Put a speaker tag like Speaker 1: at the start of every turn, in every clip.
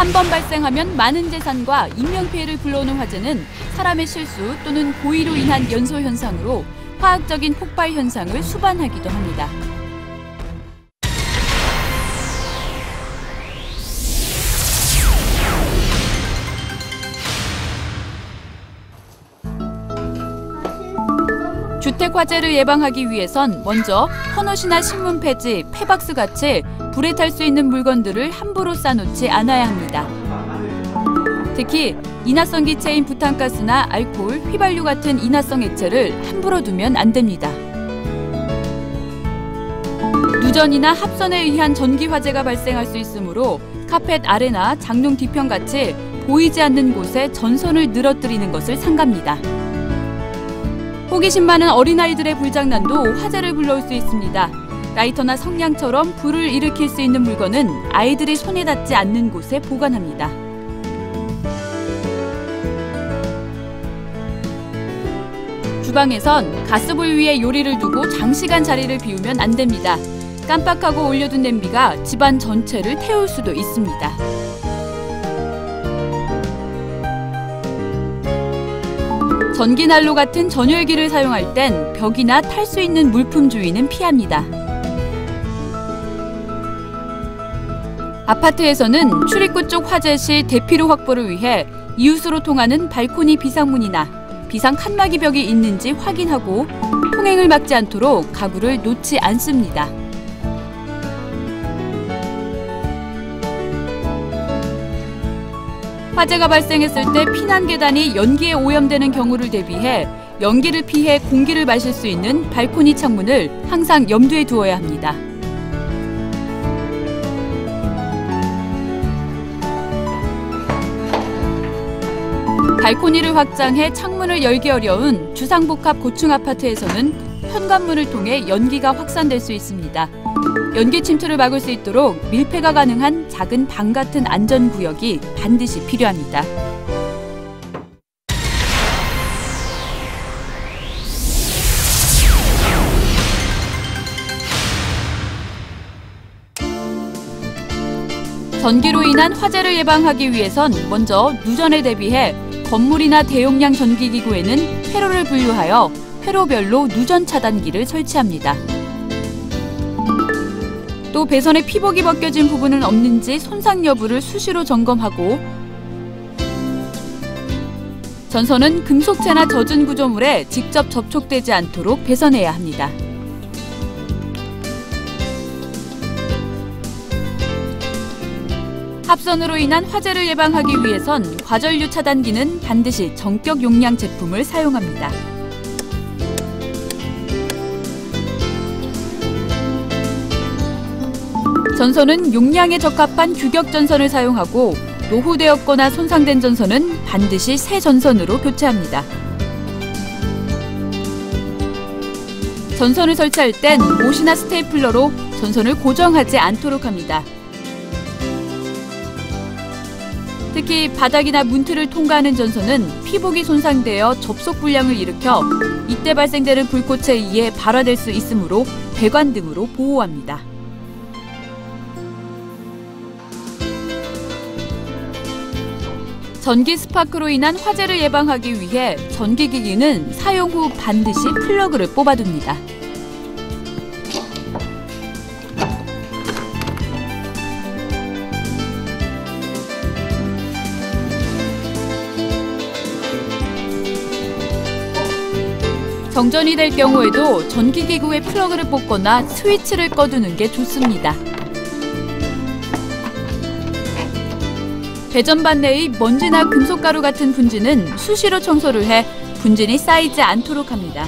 Speaker 1: 한 번 발생하면 많은 재산과 인명피해를 불러오는 화재는 사람의 실수 또는 고의로 인한 연소 현상으로 화학적인 폭발 현상을 수반하기도 합니다. 주택 화재를 예방하기 위해선 먼저 헌옷이나 신문 폐지, 폐박스 같이 불에 탈 수 있는 물건들을 함부로 쌓아놓지 않아야 합니다. 특히 인화성 기체인 부탄가스나 알코올, 휘발유 같은 인화성 액체를 함부로 두면 안 됩니다. 누전이나 합선에 의한 전기 화재가 발생할 수 있으므로 카펫 아래나 장롱 뒤편 같이 보이지 않는 곳에 전선을 늘어뜨리는 것을 삼갑니다. 호기심 많은 어린아이들의 불장난도 화재를 불러올 수 있습니다. 라이터나 성냥처럼 불을 일으킬 수 있는 물건은 아이들이 손에 닿지 않는 곳에 보관합니다. 주방에선 가스불 위에 요리를 두고 장시간 자리를 비우면 안 됩니다. 깜빡하고 올려둔 냄비가 집안 전체를 태울 수도 있습니다. 전기난로 같은 전열기를 사용할 땐 벽이나 탈 수 있는 물품 주위는 피합니다. 아파트에서는 출입구 쪽 화재 시 대피로 확보를 위해 이웃으로 통하는 발코니 비상문이나 비상 칸막이 벽이 있는지 확인하고 통행을 막지 않도록 가구를 놓지 않습니다. 화재가 발생했을 때 피난 계단이 연기에 오염되는 경우를 대비해 연기를 피해 공기를 마실 수 있는 발코니 창문을 항상 염두에 두어야 합니다. 발코니를 확장해 창문을 열기 어려운 주상복합 고층 아파트에서는 현관문을 통해 연기가 확산될 수 있습니다. 연기 침투를 막을 수 있도록 밀폐가 가능한 작은 방 같은 안전구역이 반드시 필요합니다. 전기로 인한 화재를 예방하기 위해선 먼저 누전에 대비해 건물이나 대용량 전기기구에는 회로를 분류하여 회로별로 누전 차단기를 설치합니다. 또 배선에 피복이 벗겨진 부분은 없는지 손상 여부를 수시로 점검하고 전선은 금속체나 젖은 구조물에 직접 접촉되지 않도록 배선해야 합니다. 합선으로 인한 화재를 예방하기 위해선 과전류 차단기는 반드시 정격 용량 제품을 사용합니다. 전선은 용량에 적합한 규격 전선을 사용하고 노후되었거나 손상된 전선은 반드시 새 전선으로 교체합니다. 전선을 설치할 땐 못이나 스테이플러로 전선을 고정하지 않도록 합니다. 특히 바닥이나 문틀을 통과하는 전선은 피복이 손상되어 접속 불량을 일으켜 이때 발생되는 불꽃에 의해 발화될 수 있으므로 배관 등으로 보호합니다. 전기 스파크로 인한 화재를 예방하기 위해 전기기기는 사용 후 반드시 플러그를 뽑아둡니다. 정전이 될 경우에도 전기기구의 플러그를 뽑거나 스위치를 꺼두는 게 좋습니다. 배전반 내의 먼지나 금속가루 같은 분진은 수시로 청소를 해 분진이 쌓이지 않도록 합니다.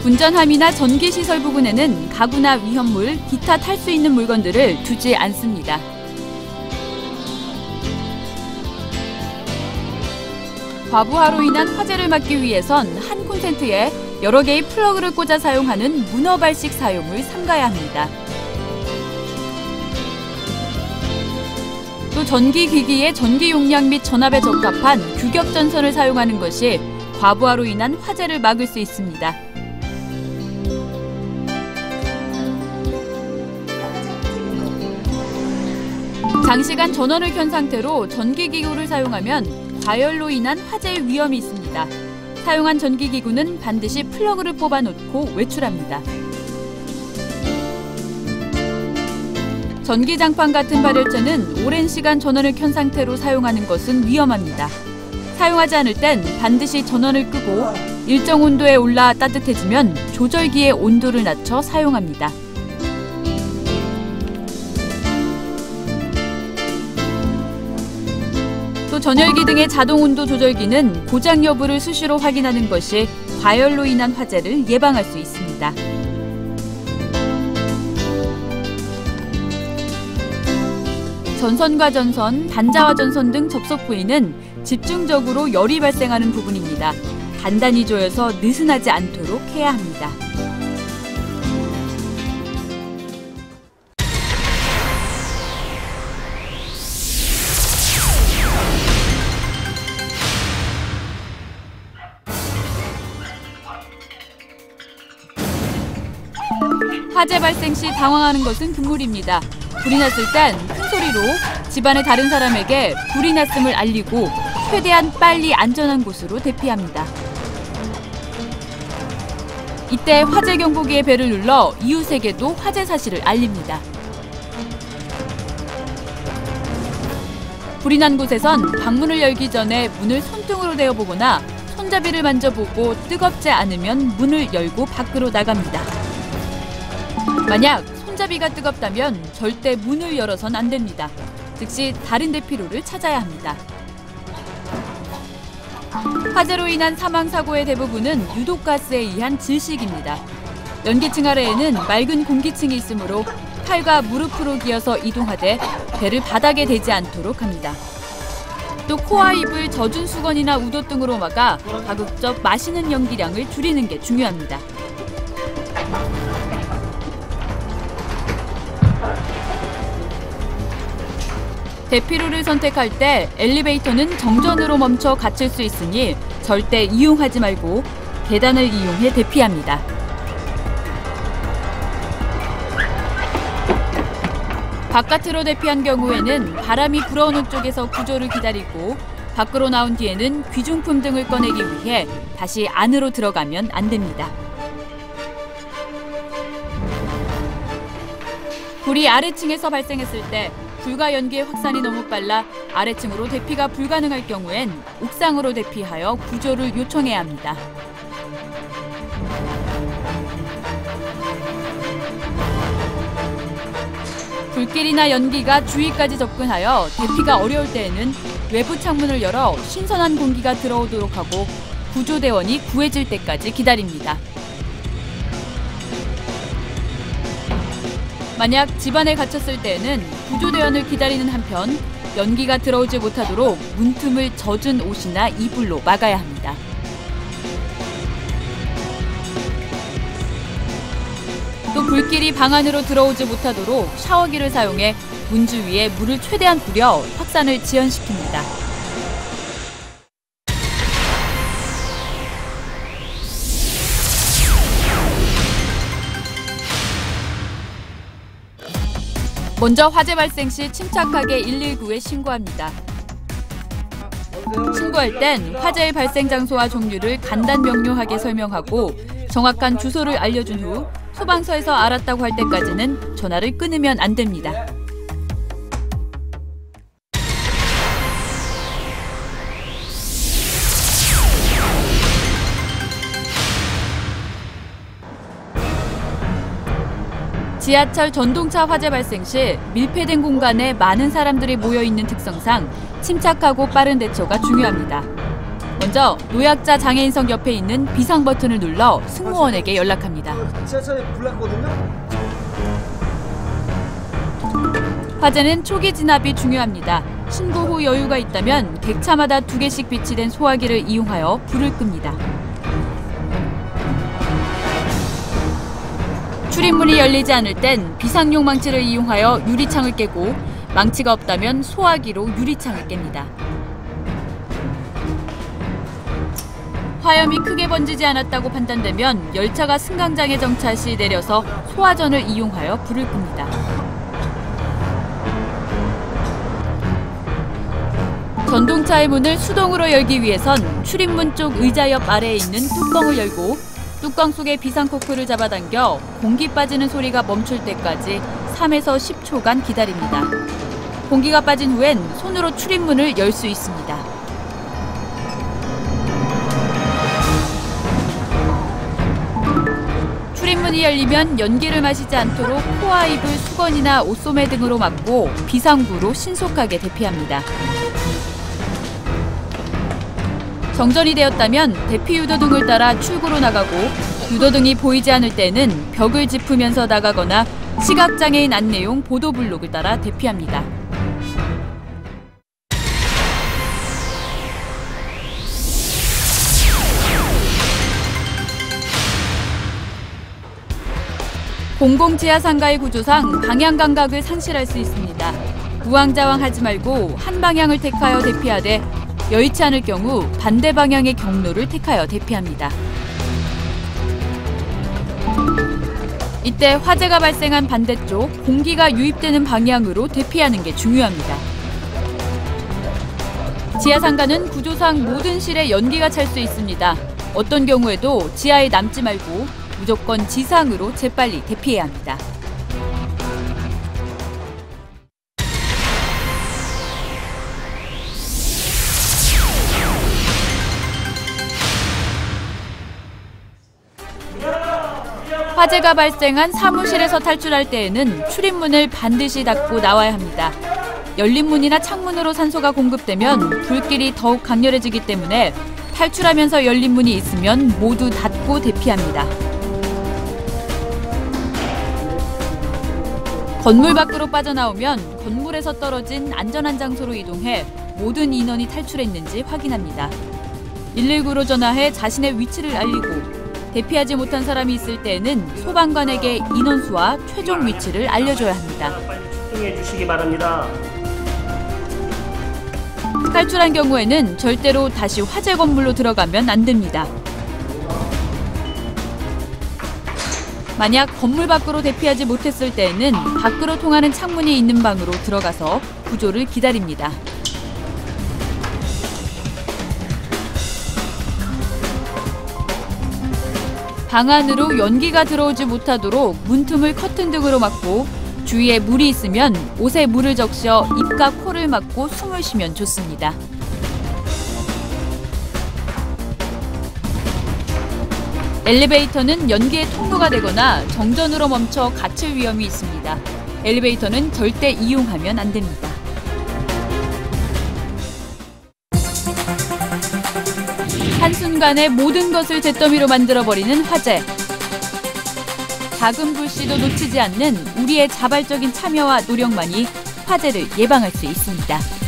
Speaker 1: 분전함이나 전기시설 부근에는 가구나 위험물, 기타 탈 수 있는 물건들을 두지 않습니다. 과부하로 인한 화재를 막기 위해선 한 콘센트에 여러 개의 플러그를 꽂아 사용하는 문어발식 사용을 삼가야 합니다. 또 전기기기의 전기 용량 및 전압에 적합한 규격 전선을 사용하는 것이 과부하로 인한 화재를 막을 수 있습니다. 장시간 전원을 켠 상태로 전기기구를 사용하면 과열로 인한 화재의 위험이 있습니다. 사용한 전기기구는 반드시 플러그를 뽑아놓고 외출합니다. 전기장판 같은 발열체는 오랜 시간 전원을 켠 상태로 사용하는 것은 위험합니다. 사용하지 않을 땐 반드시 전원을 끄고 일정 온도에 올라 따뜻해지면 조절기의 온도를 낮춰 사용합니다. 또 전열기 등의 자동 온도 조절기는 고장 여부를 수시로 확인하는 것이 과열로 인한 화재를 예방할 수 있습니다. 전선과 전선, 단자와 전선 등 접속 부위는 집중적으로 열이 발생하는 부분입니다. 단단히 조여서 느슨하지 않도록 해야 합니다. 화재 발생 시 당황하는 것은 금물입니다. 불이 났을 땐 큰 소리로 집안의 다른 사람에게 불이 났음을 알리고 최대한 빨리 안전한 곳으로 대피합니다. 이때 화재 경보기의 벨을 눌러 이웃에게도 화재 사실을 알립니다. 불이 난 곳에선 방문을 열기 전에 문을 손등으로 대어보거나 손잡이를 만져보고 뜨겁지 않으면 문을 열고 밖으로 나갑니다. 만약 손잡이가 뜨겁다면 절대 문을 열어선 안 됩니다. 즉시 다른 대피로를 찾아야 합니다. 화재로 인한 사망사고의 대부분은 유독가스에 의한 질식입니다. 연기층 아래에는 맑은 공기층이 있으므로 팔과 무릎으로 기어서 이동하되 배를 바닥에 대지 않도록 합니다. 또 코와 입을 젖은 수건이나 우도 등으로 막아 가급적 마시는 연기량을 줄이는 게 중요합니다. 대피로를 선택할 때 엘리베이터는 정전으로 멈춰 갇힐 수 있으니 절대 이용하지 말고 계단을 이용해 대피합니다. 바깥으로 대피한 경우에는 바람이 불어오는 쪽에서 구조를 기다리고 밖으로 나온 뒤에는 귀중품 등을 꺼내기 위해 다시 안으로 들어가면 안 됩니다. 불이 아래층에서 발생했을 때 불과 연기의 확산이 너무 빨라 아래층으로 대피가 불가능할 경우엔 옥상으로 대피하여 구조를 요청해야 합니다. 불길이나 연기가 주위까지 접근하여 대피가 어려울 때에는 외부 창문을 열어 신선한 공기가 들어오도록 하고 구조대원이 구해질 때까지 기다립니다. 만약 집안에 갇혔을 때에는 구조대원을 기다리는 한편 연기가 들어오지 못하도록 문틈을 젖은 옷이나 이불로 막아야 합니다. 또 불길이 방 안으로 들어오지 못하도록 샤워기를 사용해 문 주위에 물을 최대한 뿌려 확산을 지연시킵니다. 먼저 화재 발생 시 침착하게 119에 신고합니다. 신고할 땐 화재의 발생 장소와 종류를 간단 명료하게 설명하고 정확한 주소를 알려준 후 소방서에서 알았다고 할 때까지는 전화를 끊으면 안 됩니다. 지하철 전동차 화재 발생 시 밀폐된 공간에 많은 사람들이 모여있는 특성상 침착하고 빠른 대처가 중요합니다. 먼저 노약자 장애인석 옆에 있는 비상 버튼을 눌러 승무원에게 연락합니다.
Speaker 2: 지하철에 불났거든요?
Speaker 1: 화재는 초기 진압이 중요합니다. 신고 후 여유가 있다면 객차마다 2개씩 비치된 소화기를 이용하여 불을 끕니다. 출입문이 열리지 않을 땐 비상용 망치를 이용하여 유리창을 깨고 망치가 없다면 소화기로 유리창을 깹니다. 화염이 크게 번지지 않았다고 판단되면 열차가 승강장에 정차 시 내려서 소화전을 이용하여 불을 끕니다. 전동차의 문을 수동으로 열기 위해선 출입문 쪽 의자 옆 아래에 있는 뚜껑을 열고 뚜껑 속에 비상코크를 잡아당겨 공기 빠지는 소리가 멈출 때까지 3에서 10초간 기다립니다. 공기가 빠진 후엔 손으로 출입문을 열 수 있습니다. 출입문이 열리면 연기를 마시지 않도록 코와 입을 수건이나 옷소매 등으로 막고 비상구로 신속하게 대피합니다. 정전이 되었다면 대피 유도등을 따라 출구로 나가고 유도등이 보이지 않을 때는 벽을 짚으면서 나가거나 시각장애인 안내용 보도블록을 따라 대피합니다. 공공지하 상가의 구조상 방향 감각을 상실할 수 있습니다. 우왕좌왕하지 말고 한 방향을 택하여 대피하되 여의치 않을 경우 반대 방향의 경로를 택하여 대피합니다. 이때 화재가 발생한 반대쪽 공기가 유입되는 방향으로 대피하는 게 중요합니다. 지하상가는 구조상 모든 실에 연기가 찰 수 있습니다. 어떤 경우에도 지하에 남지 말고 무조건 지상으로 재빨리 대피해야 합니다. 화재가 발생한 사무실에서 탈출할 때에는 출입문을 반드시 닫고 나와야 합니다. 열린 문이나 창문으로 산소가 공급되면 불길이 더욱 강렬해지기 때문에 탈출하면서 열린 문이 있으면 모두 닫고 대피합니다. 건물 밖으로 빠져나오면 건물에서 떨어진 안전한 장소로 이동해 모든 인원이 탈출했는지 확인합니다. 119로 전화해 자신의 위치를 알리고 대피하지 못한 사람이 있을 때에는 소방관에게 인원수와 최종 위치를 알려줘야 합니다.
Speaker 3: 빨리 출동해 주시기 바랍니다.
Speaker 1: 탈출한 경우에는 절대로 다시 화재 건물로 들어가면 안 됩니다. 만약 건물 밖으로 대피하지 못했을 때에는 밖으로 통하는 창문이 있는 방으로 들어가서 구조를 기다립니다. 방 안으로 연기가 들어오지 못하도록 문틈을 커튼 등으로 막고 주위에 물이 있으면 옷에 물을 적셔 입과 코를 막고 숨을 쉬면 좋습니다. 엘리베이터는 연기의 통로가 되거나 정전으로 멈춰 갇힐 위험이 있습니다. 엘리베이터는 절대 이용하면 안 됩니다. 한순간에 모든 것을 잿더미로 만들어버리는 화재. 작은 불씨도 놓치지 않는 우리의 자발적인 참여와 노력만이 화재를 예방할 수 있습니다.